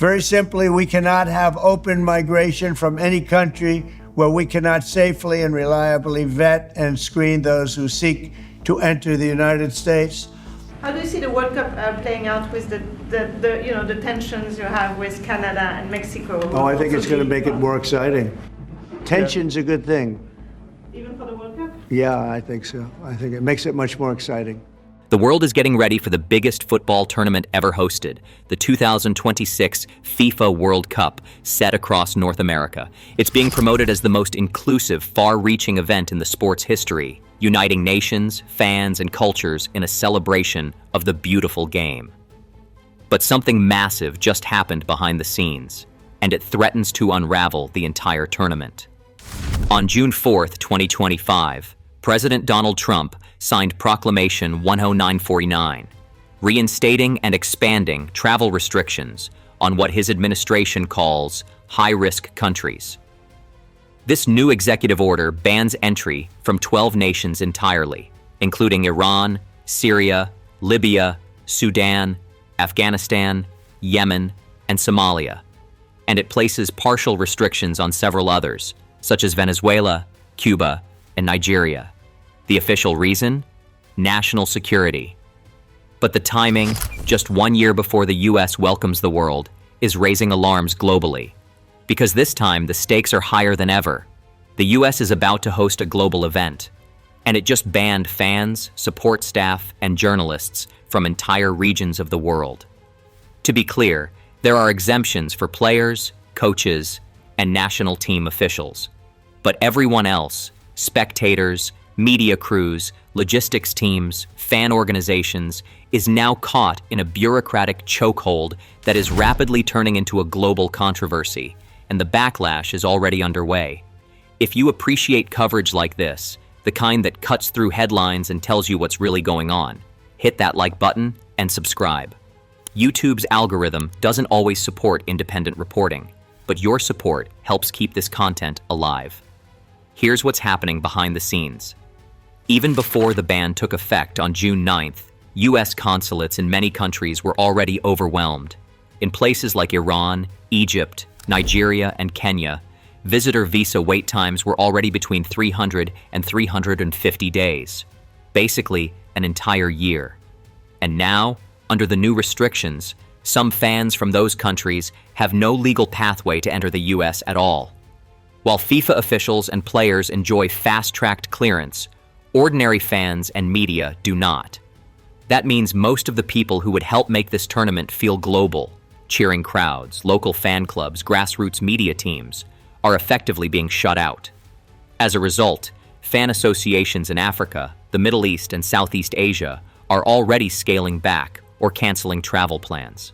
Very simply, we cannot have open migration from any country where we cannot safely and reliably vet and screen those who seek to enter the United States. How do you see the World Cup playing out with the tensions you have with Canada and Mexico? Oh, I think it's going to make it more exciting. Tension's a good thing. Even for the World Cup? Yeah, I think so. I think it makes it much more exciting. The world is getting ready for the biggest football tournament ever hosted, the 2026 FIFA World Cup, set across North America. It's being promoted as the most inclusive, far-reaching event in the sport's history, uniting nations, fans, and cultures in a celebration of the beautiful game. But something massive just happened behind the scenes, and it threatens to unravel the entire tournament. On June 4th, 2025, President Donald Trump signed Proclamation 10949, reinstating and expanding travel restrictions on what his administration calls high-risk countries. This new executive order bans entry from 12 nations entirely, including Iran, Syria, Libya, Sudan, Afghanistan, Yemen, and Somalia, and it places partial restrictions on several others, such as Venezuela, Cuba, and Nigeria. The official reason? National security. But the timing, just 1 year before the US welcomes the world, is raising alarms globally. Because this time, the stakes are higher than ever. The US is about to host a global event, and it just banned fans, support staff, and journalists from entire regions of the world. To be clear, there are exemptions for players, coaches, and national team officials. But everyone else, spectators, media crews, logistics teams, fan organizations, is now caught in a bureaucratic chokehold that is rapidly turning into a global controversy, and the backlash is already underway. If you appreciate coverage like this, the kind that cuts through headlines and tells you what's really going on, hit that like button and subscribe. YouTube's algorithm doesn't always support independent reporting, but your support helps keep this content alive. Here's what's happening behind the scenes. Even before the ban took effect on June 9th, US consulates in many countries were already overwhelmed. In places like Iran, Egypt, Nigeria, and Kenya, visitor visa wait times were already between 300 and 350 days, basically an entire year. And now, under the new restrictions, some fans from those countries have no legal pathway to enter the US at all. While FIFA officials and players enjoy fast-tracked clearance, ordinary fans and media do not. That means most of the people who would help make this tournament feel global, cheering crowds, local fan clubs, grassroots media teams, are effectively being shut out. As a result, fan associations in Africa, the Middle East, and Southeast Asia are already scaling back or canceling travel plans.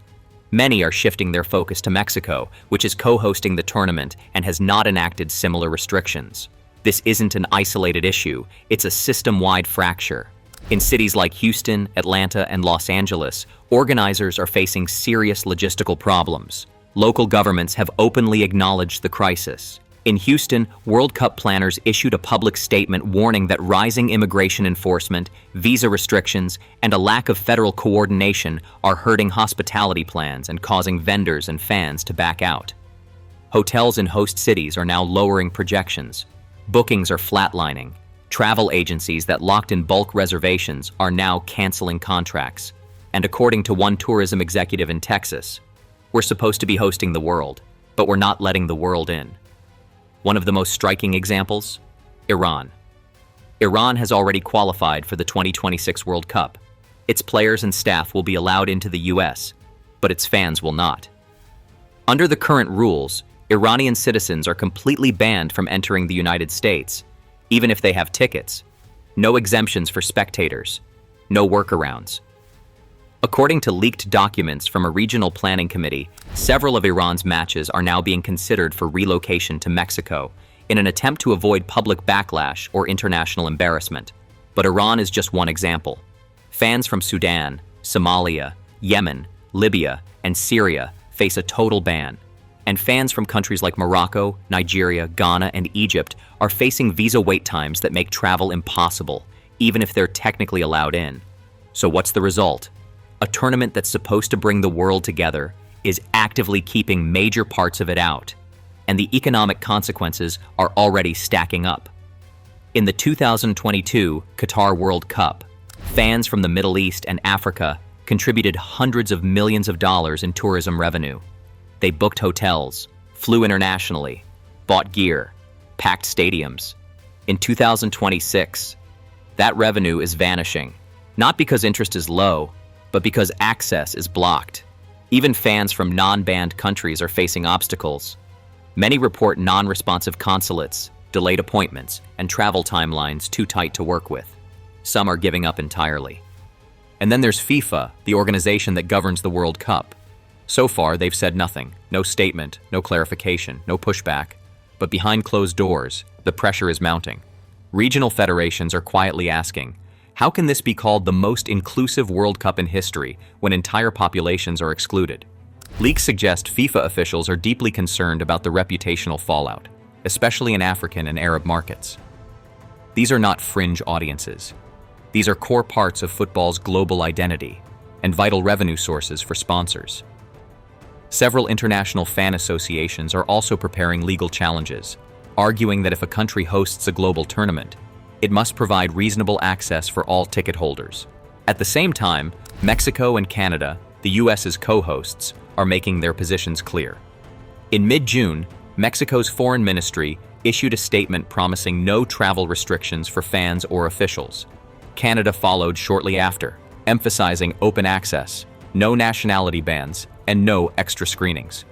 Many are shifting their focus to Mexico, which is co-hosting the tournament and has not enacted similar restrictions. This isn't an isolated issue, it's a system-wide fracture. In cities like Houston, Atlanta, and Los Angeles, organizers are facing serious logistical problems. Local governments have openly acknowledged the crisis. In Houston, World Cup planners issued a public statement warning that rising immigration enforcement, visa restrictions, and a lack of federal coordination are hurting hospitality plans and causing vendors and fans to back out. Hotels in host cities are now lowering projections. Bookings are flatlining. Travel agencies that locked in bulk reservations are now canceling contracts. And according to one tourism executive in Texas, we're supposed to be hosting the world, but we're not letting the world in. One of the most striking examples? Iran. Iran has already qualified for the 2026 World Cup. Its players and staff will be allowed into the US, but its fans will not. Under the current rules, Iranian citizens are completely banned from entering the United States, even if they have tickets. No exemptions for spectators. No workarounds. According to leaked documents from a regional planning committee, several of Iran's matches are now being considered for relocation to Mexico in an attempt to avoid public backlash or international embarrassment. But Iran is just one example. Fans from Sudan, Somalia, Yemen, Libya, and Syria face a total ban. And fans from countries like Morocco, Nigeria, Ghana, and Egypt are facing visa wait times that make travel impossible, even if they're technically allowed in. So what's the result? A tournament that's supposed to bring the world together is actively keeping major parts of it out, and the economic consequences are already stacking up. In the 2022 Qatar World Cup, fans from the Middle East and Africa contributed hundreds of millions of dollars in tourism revenue. They booked hotels, flew internationally, bought gear, packed stadiums. In 2026, that revenue is vanishing, not because interest is low, but because access is blocked. Even fans from non-banned countries are facing obstacles. Many report non-responsive consulates, delayed appointments, and travel timelines too tight to work with. Some are giving up entirely. And then there's FIFA, the organization that governs the World Cup. So far, they've said nothing. No statement, no clarification, no pushback. But behind closed doors, the pressure is mounting. Regional federations are quietly asking, how can this be called the most inclusive World Cup in history when entire populations are excluded? Leaks suggest FIFA officials are deeply concerned about the reputational fallout, especially in African and Arab markets. These are not fringe audiences. These are core parts of football's global identity and vital revenue sources for sponsors. Several international fan associations are also preparing legal challenges, arguing that if a country hosts a global tournament, it must provide reasonable access for all ticket holders. At the same time, Mexico and Canada, the US's co-hosts, are making their positions clear. In mid-June, Mexico's foreign ministry issued a statement promising no travel restrictions for fans or officials. Canada followed shortly after, emphasizing open access, no nationality bans, and no extra screenings.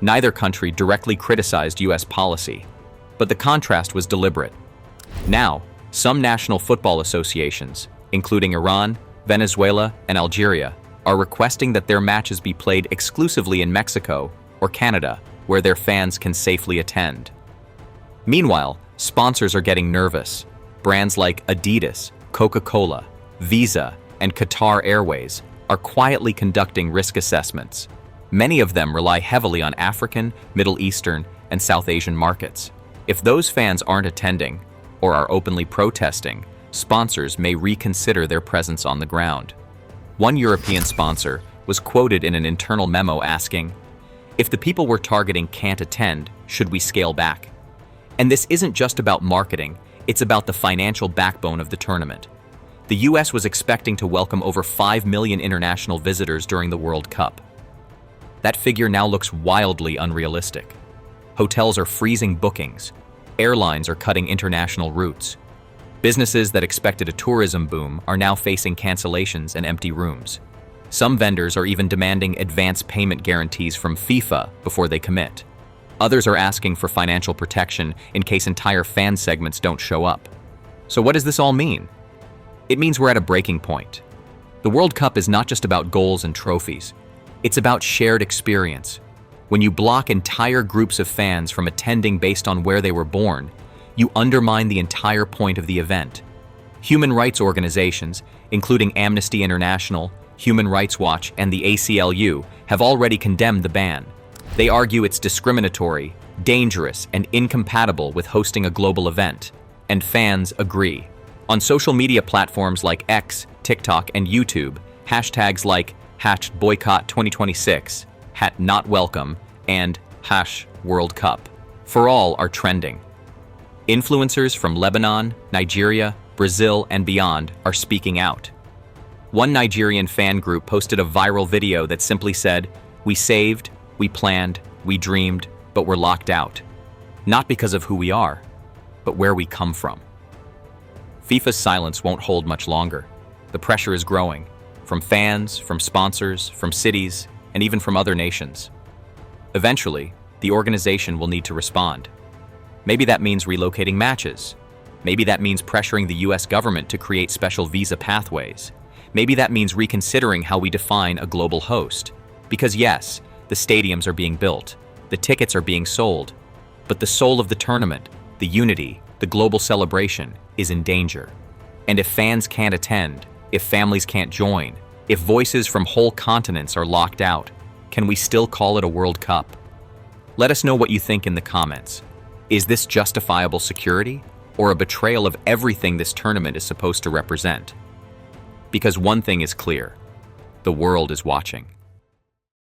Neither country directly criticized US policy, but the contrast was deliberate. Now, some national football associations, including Iran, Venezuela, and Algeria, are requesting that their matches be played exclusively in Mexico or Canada, where their fans can safely attend. Meanwhile, sponsors are getting nervous. Brands like Adidas, Coca-Cola, Visa, and Qatar Airways are quietly conducting risk assessments. Many of them rely heavily on African, Middle Eastern, and South Asian markets. If those fans aren't attending or are openly protesting, sponsors may reconsider their presence on the ground. One European sponsor was quoted in an internal memo asking, "If the people we're targeting can't attend, should we scale back?" And this isn't just about marketing, it's about the financial backbone of the tournament. The US was expecting to welcome over 5 million international visitors during the World Cup. That figure now looks wildly unrealistic. Hotels are freezing bookings. Airlines are cutting international routes. Businesses that expected a tourism boom are now facing cancellations and empty rooms. Some vendors are even demanding advance payment guarantees from FIFA before they commit. Others are asking for financial protection in case entire fan segments don't show up. So what does this all mean? It means we're at a breaking point. The World Cup is not just about goals and trophies. It's about shared experience. When you block entire groups of fans from attending based on where they were born, you undermine the entire point of the event. Human rights organizations, including Amnesty International, Human Rights Watch, and the ACLU, have already condemned the ban. They argue it's discriminatory, dangerous, and incompatible with hosting a global event, and fans agree. On social media platforms like X, TikTok, and YouTube, hashtags like #boycott2026, #notwelcome, and #WorldCup for all are trending. Influencers from Lebanon, Nigeria, Brazil, and beyond are speaking out. One Nigerian fan group posted a viral video that simply said, "We saved, we planned, we dreamed, but we're locked out. Not because of who we are, but where we come from." FIFA's silence won't hold much longer. The pressure is growing, from fans, from sponsors, from cities, and even from other nations. Eventually, the organization will need to respond. Maybe that means relocating matches. Maybe that means pressuring the US government to create special visa pathways. Maybe that means reconsidering how we define a global host. Because yes, the stadiums are being built, the tickets are being sold, but the soul of the tournament, the unity, the global celebration, is in danger. And if fans can't attend, if families can't join, if voices from whole continents are locked out, can we still call it a World Cup? Let us know what you think in the comments. Is this justifiable security, or a betrayal of everything this tournament is supposed to represent? Because one thing is clear, the world is watching.